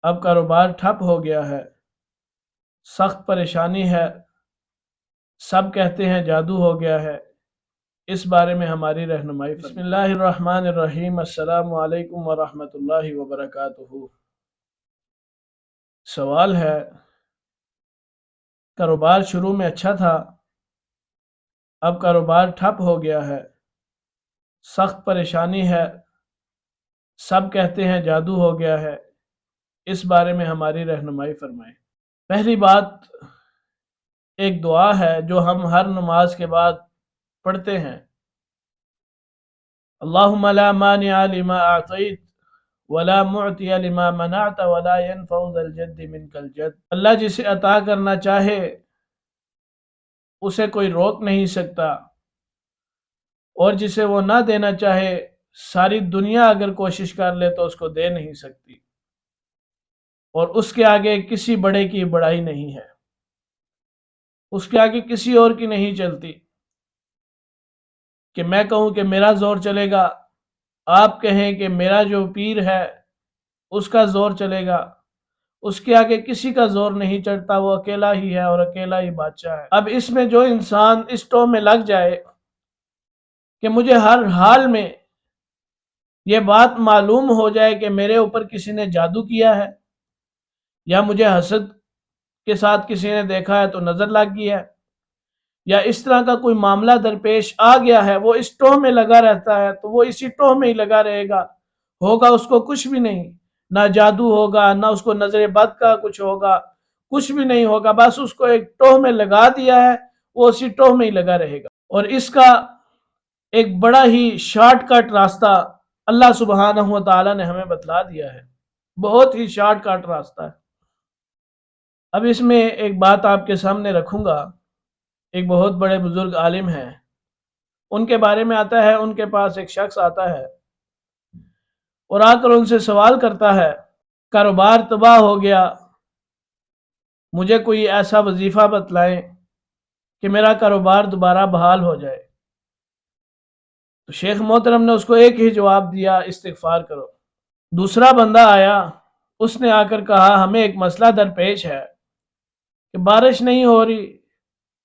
اب کاروبار ٹھپ ہو گیا ہے، سخت پریشانی ہے، سب کہتے ہیں جادو ہو گیا ہے۔ اس بارے میں ہماری رہنمائی فرمائیں۔ بسم اللہ الرحمن الرحیم۔ السلام علیکم ورحمۃ اللہ وبرکاتہ۔ سوال ہے، کاروبار شروع میں اچھا تھا، اب کاروبار ٹھپ ہو گیا ہے، سخت پریشانی ہے، سب کہتے ہیں جادو ہو گیا ہے۔ اس بارے میں ہماری رہنمائی فرمائیں۔ پہلی بات، ایک دعا ہے جو ہم ہر نماز کے بعد پڑھتے ہیں، اللہم لا مانع لما اعطیت ولا معطی لما منعت ولا ينفع ذا الجد منک الجد۔ اللہ جسے عطا کرنا چاہے اسے کوئی روک نہیں سکتا، اور جسے وہ نہ دینا چاہے ساری دنیا اگر کوشش کر لے تو اس کو دے نہیں سکتی، اور اس کے آگے کسی بڑے کی بڑائی نہیں ہے، اس کے آگے کسی اور کی نہیں چلتی کہ میں کہوں کہ میرا زور چلے گا، آپ کہیں کہ میرا جو پیر ہے اس کا زور چلے گا، اس کے آگے کسی کا زور نہیں چڑھتا، وہ اکیلا ہی ہے اور اکیلا ہی بادشاہ ہے۔ اب اس میں جو انسان اس ٹو میں لگ جائے کہ مجھے ہر حال میں یہ بات معلوم ہو جائے کہ میرے اوپر کسی نے جادو کیا ہے، یا مجھے حسد کے ساتھ کسی نے دیکھا ہے تو نظر لگ گئی ہے، یا اس طرح کا کوئی معاملہ درپیش آ گیا ہے، وہ اس ٹو میں لگا رہتا ہے تو وہ اسی ٹو میں ہی لگا رہے گا، ہوگا اس کو کچھ بھی نہیں، نہ جادو ہوگا، نہ اس کو نظر بد کا کچھ ہوگا، کچھ بھی نہیں ہوگا، بس اس کو ایک ٹو میں لگا دیا ہے، وہ اسی ٹو میں ہی لگا رہے گا۔ اور اس کا ایک بڑا ہی شارٹ کٹ راستہ اللہ سبحانہ و تعالی نے ہمیں بتلا دیا ہے، بہت ہی شارٹ کٹ راستہ ہے۔ اب اس میں ایک بات آپ کے سامنے رکھوں گا، ایک بہت بڑے بزرگ عالم ہیں، ان کے بارے میں آتا ہے، ان کے پاس ایک شخص آتا ہے اور آ کر ان سے سوال کرتا ہے، کاروبار تباہ ہو گیا، مجھے کوئی ایسا وظیفہ بتلائیں کہ میرا کاروبار دوبارہ بحال ہو جائے۔ تو شیخ محترم نے اس کو ایک ہی جواب دیا، استغفار کرو۔ دوسرا بندہ آیا، اس نے آ کر کہا، ہمیں ایک مسئلہ درپیش ہے کہ بارش نہیں ہو رہی،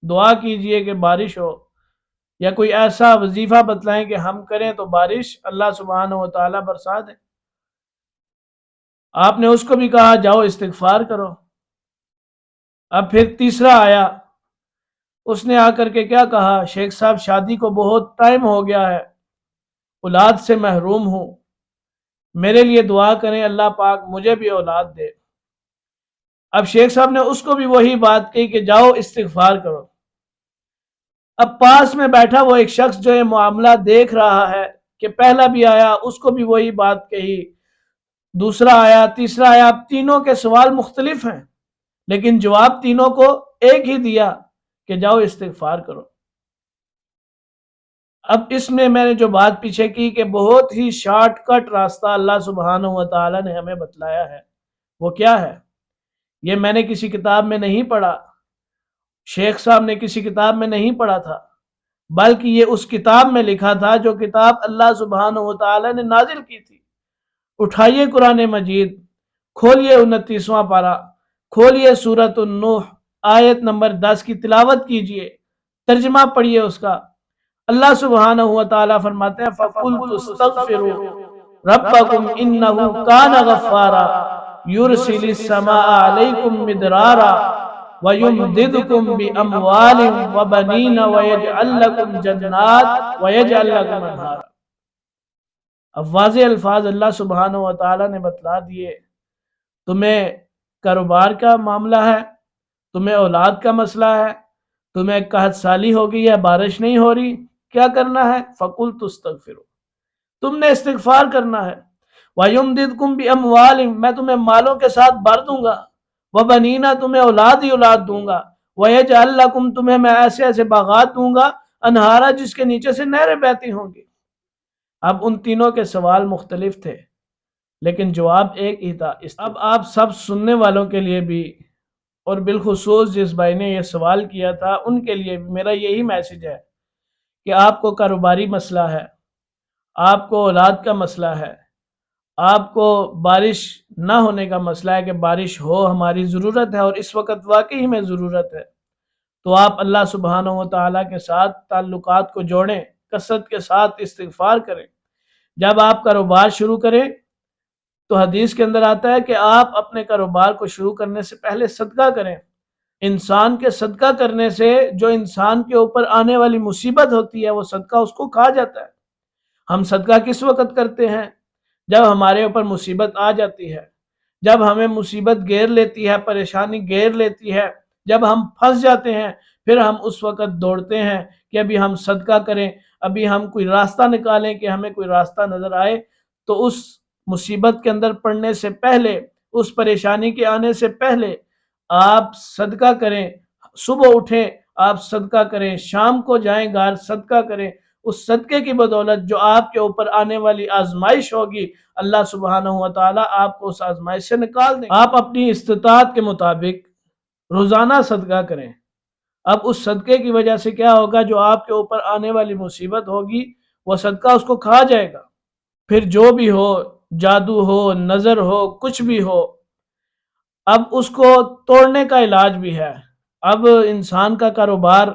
دعا کیجئے کہ بارش ہو، یا کوئی ایسا وظیفہ بتلائیں کہ ہم کریں تو بارش اللہ سبحانہ و تعالیٰ برسا دے۔ آپ نے اس کو بھی کہا، جاؤ استغفار کرو۔ اب پھر تیسرا آیا، اس نے آ کر کے کیا کہا، شیخ صاحب شادی کو بہت ٹائم ہو گیا ہے، اولاد سے محروم ہوں، میرے لیے دعا کریں، اللہ پاک مجھے بھی اولاد دے۔ اب شیخ صاحب نے اس کو بھی وہی بات کہی کہ جاؤ استغفار کرو۔ اب پاس میں بیٹھا وہ ایک شخص جو یہ معاملہ دیکھ رہا ہے کہ پہلا بھی آیا، اس کو بھی وہی بات کہی، دوسرا آیا، تیسرا آیا، اب تینوں کے سوال مختلف ہیں لیکن جواب تینوں کو ایک ہی دیا کہ جاؤ استغفار کرو۔ اب اس میں نے جو بات پیچھے کی کہ بہت ہی شارٹ کٹ راستہ اللہ سبحانہ و تعالی نے ہمیں بتلایا ہے، وہ کیا ہے؟ یہ میں نے کسی کتاب میں نہیں پڑھا، شیخ صاحب نے کسی کتاب میں نہیں پڑھا تھا، بلکہ یہ اس کتاب میں لکھا تھا جو کتاب اللہ سبحانہ و تعالی نے نازل کی تھی۔ اٹھائیے قرآن مجید، کھولیے 29واں پارہ، کھولیے سورۃ النوح، آیت نمبر 10 کی تلاوت کیجئے، ترجمہ پڑھیے اس کا۔ اللہ سبحانہ و تعالی فرماتے ہیں، فَقُلْتُ اسْتَغْفِرُوا رَبَّكُمْ إِنَّهُ كَانَ غَفَّارًا يُرْسِلِ السَّمَاءَ عَلَيْكُمْ مِدْرَارًا وَيُمْدِدْكُمْ بِأَمْوَالٍ وَبَنِينَ وَيَجْعَلْ لَكُمْ جَنَّاتٍ وَيَجْعَلْ لَكُمْ أَنْهَارًا۔ اب واضح الفاظ اللہ سبحانہ و تعالی نے بتلا دیے، تمہیں کاروبار کا معاملہ ہے، تمہیں اولاد کا مسئلہ ہے، تمہیں قحط سالی ہو گئی ہے، بارش نہیں ہو رہی، کیا کرنا ہے؟ فَقُلْتُ اسْتَغْفِرُوا، تم نے استغفار کرنا ہے۔ وَيُمْدِدْكُمْ بِأَمْوَالٍ، میں تمہیں مالوں کے ساتھ بھر دوں گا، وَبَنِينَ، تمہیں اولاد ہی اولاد دوں گا، وَيَجْعَلْ لَكُمْ، تمہیں میں ایسے ایسے باغات دوں گا، انہارا، جس کے نیچے سے نہریں بہتی ہوں گی۔ اب ان تینوں کے سوال مختلف تھے لیکن جواب ایک ہی تھا۔ اب آپ سب سننے والوں کے لیے بھی، اور بالخصوص جس بھائی نے یہ سوال کیا تھا ان کے لیے بھی میرا یہی میسج ہے کہ آپ کو کاروباری مسئلہ ہے، آپ کو اولاد کا مسئلہ ہے، آپ کو بارش نہ ہونے کا مسئلہ ہے کہ بارش ہو، ہماری ضرورت ہے اور اس وقت واقعی ہمیں ضرورت ہے، تو آپ اللہ سبحانہ و تعالیٰ کے ساتھ تعلقات کو جوڑیں، کثرت کے ساتھ استغفار کریں۔ جب آپ کاروبار شروع کریں تو حدیث کے اندر آتا ہے کہ آپ اپنے کاروبار کو شروع کرنے سے پہلے صدقہ کریں۔ انسان کے صدقہ کرنے سے جو انسان کے اوپر آنے والی مصیبت ہوتی ہے وہ صدقہ اس کو کھا جاتا ہے۔ ہم صدقہ کس وقت کرتے ہیں؟ جب ہمارے اوپر مصیبت آ جاتی ہے، جب ہمیں مصیبت گھیر لیتی ہے، پریشانی گھیر لیتی ہے، جب ہم پھنس جاتے ہیں، پھر ہم اس وقت دوڑتے ہیں کہ ابھی ہم صدقہ کریں، ابھی ہم کوئی راستہ نکالیں کہ ہمیں کوئی راستہ نظر آئے۔ تو اس مصیبت کے اندر پڑنے سے پہلے، اس پریشانی کے آنے سے پہلے آپ صدقہ کریں، صبح اٹھیں آپ صدقہ کریں، شام کو جائیں گھر صدقہ کریں۔ اس صدقے کی بدولت جو آپ کے اوپر آنے والی آزمائش ہوگی، اللہ سبحانہ و تعالیٰ آپ کو اس آزمائش سے نکال دیں۔ آپ اپنی استطاعت کے مطابق روزانہ صدقہ کریں۔ اب اس صدقے کی وجہ سے کیا ہوگا؟ جو آپ کے اوپر آنے والی مصیبت ہوگی وہ صدقہ اس کو کھا جائے گا۔ پھر جو بھی ہو، جادو ہو، نظر ہو، کچھ بھی ہو، اب اس کو توڑنے کا علاج بھی ہے۔ اب انسان کا کاروبار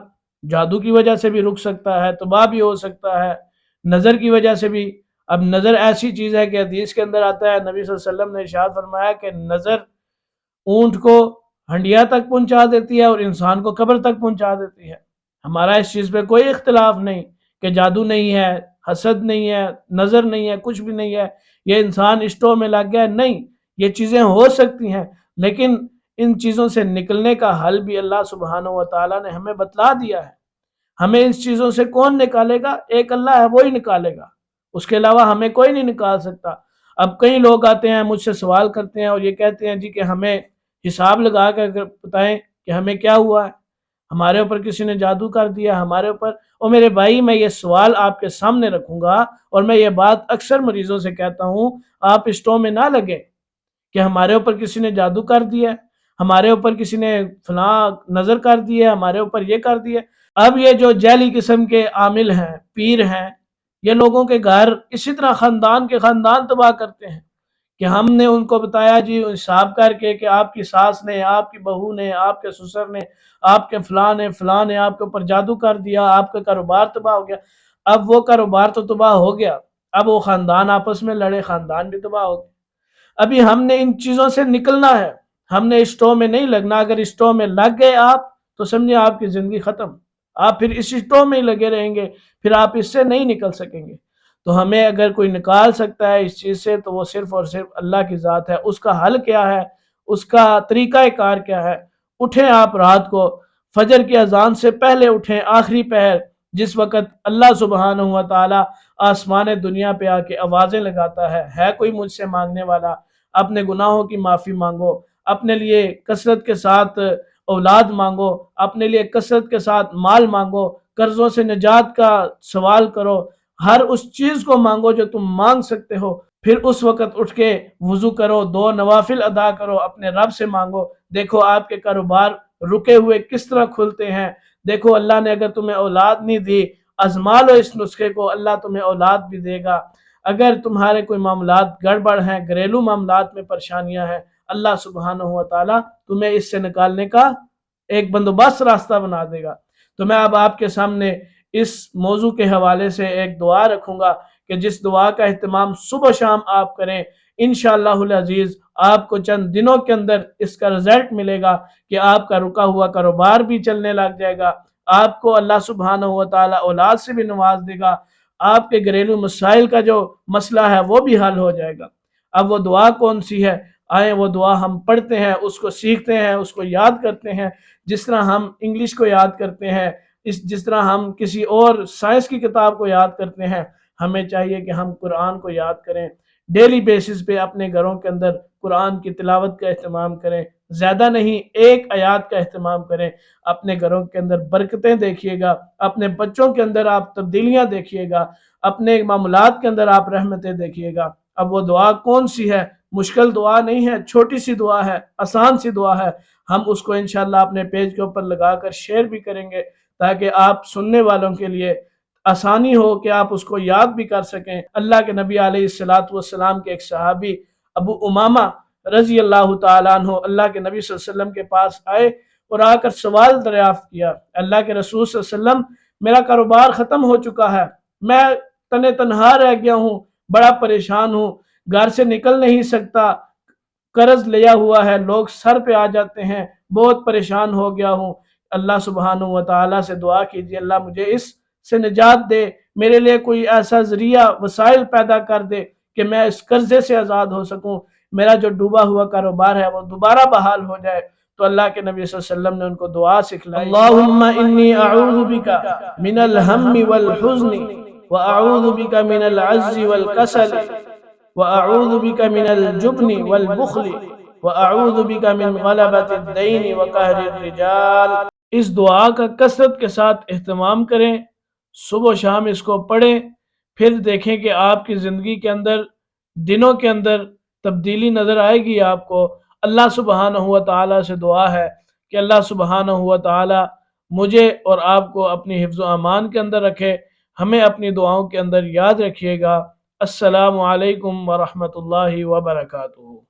جادو کی وجہ سے بھی رک سکتا ہے، تباہ بھی ہو سکتا ہے، نظر کی وجہ سے بھی۔ اب نظر ایسی چیز ہے کہ حدیث کے اندر آتا ہے، نبی صلی اللہ علیہ وسلم نے ارشاد فرمایا کہ نظر اونٹ کو ہنڈیا تک پہنچا دیتی ہے اور انسان کو قبر تک پہنچا دیتی ہے۔ ہمارا اس چیز پہ کوئی اختلاف نہیں کہ جادو نہیں ہے، حسد نہیں ہے، نظر نہیں ہے، کچھ بھی نہیں ہے، یہ انسان اسٹو میں لگ گیا ہے، نہیں، یہ چیزیں ہو سکتی ہیں، لیکن ان چیزوں سے نکلنے کا حل بھی اللہ سبحانہ و تعالیٰ نے ہمیں بتلا دیا ہے۔ ہمیں اس چیزوں سے کون نکالے گا؟ ایک اللہ ہے، وہی نکالے گا، اس کے علاوہ ہمیں کوئی نہیں نکال سکتا۔ اب کئی لوگ آتے ہیں مجھ سے سوال کرتے ہیں اور یہ کہتے ہیں جی کہ ہمیں حساب لگا کر بتائیں کہ ہمیں کیا ہوا ہے، ہمارے اوپر کسی نے جادو کر دیا ہمارے اوپر۔ اور میرے بھائی، میں یہ سوال آپ کے سامنے رکھوں گا اور میں یہ بات اکثر مریضوں سے کہتا ہوں، آپ اسٹو میں نہ لگے کہ ہمارے اوپر کسی نے جادو کر دیا، ہمارے اوپر کسی نے فلاں نظر کر دی ہے، ہمارے اوپر یہ کر دیا۔ اب یہ جو جعلی قسم کے عامل ہیں، پیر ہیں، یہ لوگوں کے گھر اسی طرح خاندان کے خاندان تباہ کرتے ہیں کہ ہم نے ان کو بتایا جی حساب کر کے کہ آپ کی ساس نے، آپ کی بہو نے، آپ کے سسر نے، آپ کے فلاں نے آپ کے اوپر جادو کر دیا، آپ کا کاروبار تباہ ہو گیا۔ اب وہ کاروبار تو تباہ ہو گیا، اب وہ خاندان آپس میں لڑے، خاندان بھی تباہ ہو گیا۔ ابھی ہم نے ان چیزوں سے نکلنا ہے، ہم نے اسٹو میں نہیں لگنا۔ اگر اسٹو میں لگ گئے آپ تو سمجھے آپ کی زندگی ختم، آپ پھر اس اسٹو میں ہی لگے رہیں گے، پھر آپ اس سے نہیں نکل سکیں گے۔ تو ہمیں اگر کوئی نکال سکتا ہے اس چیز سے تو وہ صرف اور صرف اللہ کی ذات ہے۔ اس کا حل کیا ہے؟ اس کا طریقہ کار کیا ہے؟ اٹھیں آپ رات کو، فجر کی اذان سے پہلے اٹھیں، آخری پہر، جس وقت اللہ سبحانہ و تعالی آسمان دنیا پہ آ کے آوازیں لگاتا ہے کوئی مجھ سے مانگنے والا؟ اپنے گناہوں کی معافی مانگو، اپنے لیے کثرت کے ساتھ اولاد مانگو، اپنے لیے کثرت کے ساتھ مال مانگو، قرضوں سے نجات کا سوال کرو، ہر اس چیز کو مانگو جو تم مانگ سکتے ہو۔ پھر اس وقت اٹھ کے وضو کرو، 2 نوافل ادا کرو، اپنے رب سے مانگو۔ دیکھو آپ کے کاروبار رکے ہوئے کس طرح کھلتے ہیں۔ دیکھو اللہ نے اگر تمہیں اولاد نہیں دی، آزما لو اس نسخے کو، اللہ تمہیں اولاد بھی دے گا۔ اگر تمہارے کوئی معاملات گڑبڑ ہیں، گھریلو معاملات میں پریشانیاں ہیں، اللہ سبحانہ و تعالیٰ تمہیں اس سے نکالنے کا ایک بندوبست راستہ بنا دے گا۔ تو میں اب آپ کے سامنے اس موضوع کے حوالے سے ایک دعا رکھوں گا کہ جس دعا کا اہتمام صبح شام آپ کریں، انشاءاللہ العزیز آپ کو چند دنوں کے اندر اس کا رزلٹ ملے گا کہ آپ کا رکا ہوا کاروبار بھی چلنے لگ جائے گا، آپ کو اللہ سبحانہ و تعالیٰ اولاد سے بھی نواز دے گا، آپ کے گھریلو مسائل کا جو مسئلہ ہے وہ بھی حل ہو جائے گا۔ اب وہ دعا کون سی ہے؟ آئیں وہ دعا ہم پڑھتے ہیں، اس کو سیکھتے ہیں، اس کو یاد کرتے ہیں، جس طرح ہم انگلش کو یاد کرتے ہیں، جس طرح ہم کسی اور سائنس کی کتاب کو یاد کرتے ہیں، ہمیں چاہیے کہ ہم قرآن کو یاد کریں، ڈیلی بیسس پہ اپنے گھروں کے اندر قرآن کی تلاوت کا اہتمام کریں، زیادہ نہیں 1 آیات کا اہتمام کریں، اپنے گھروں کے اندر برکتیں دیکھیے گا، اپنے بچوں کے اندر آپ تبدیلیاں دیکھیے گا، اپنے معاملات کے اندر آپ رحمتیں دیکھیے گا۔ اب وہ دعا کون سی ہے؟ مشکل دعا نہیں ہے، چھوٹی سی دعا ہے، آسان سی دعا ہے۔ ہم اس کو انشاءاللہ اپنے پیج کے اوپر لگا کر شیئر بھی کریں گے تاکہ آپ سننے والوں کے لیے آسانی ہو کہ آپ اس کو یاد بھی کر سکیں۔ اللہ کے نبی علیہ الصلوۃ والسلام کے ایک صحابی ابو امامہ رضی اللہ تعالیٰ عنہ اللہ کے نبی صلی اللہ علیہ وسلم کے پاس آئے اور آ کر سوال دریافت کیا، اللہ کے رسول صلی اللہ علیہ وسلم میرا کاروبار ختم ہو چکا ہے، میں تنہا رہ گیا ہوں، بڑا پریشان ہوں، گھر سے نکل نہیں سکتا، قرض لیا ہوا ہے، لوگ سر پہ آ جاتے ہیں، بہت پریشان ہو گیا ہوں۔ اللہ سبحانہ و تعالیٰ سے دعا کیجیے اللہ مجھے اس سے نجات دے، میرے لیے کوئی ایسا ذریعہ وسائل پیدا کر دے کہ میں اس قرضے سے آزاد ہو سکوں، میرا جو ڈوبا ہوا کاروبار ہے وہ دوبارہ بحال ہو جائے۔ تو اللہ کے نبی صلی اللہ علیہ وسلم نے ان کو دعا سکھلائی، اللہم انی اعوذ بک من الہم والحزن واعوذ بک من العجز والکسل وَأَعُوذُ بِكَ مِنَ الْجُبْنِ وَالْبُخْلِ وَأَعُوذُ بِكَ مِنْ غَلَبَةِ الدَّيْنِ وَقَهْرِ الرِّجَالِ۔ اس دعا کا کثرت کے ساتھ اہتمام کریں، صبح و شام اس کو پڑھیں، پھر دیکھیں کہ آپ کی زندگی کے اندر دنوں کے اندر تبدیلی نظر آئے گی آپ کو۔ اللہ سبحانہ و تعالیٰ سے دعا ہے کہ اللہ سبحانہ و تعالیٰ مجھے اور آپ کو اپنی حفظ و امان کے اندر رکھے، ہمیں اپنی دعاؤں کے اندر یاد رکھیے گا۔ السلام علیکم ورحمۃ اللہ وبرکاتہ۔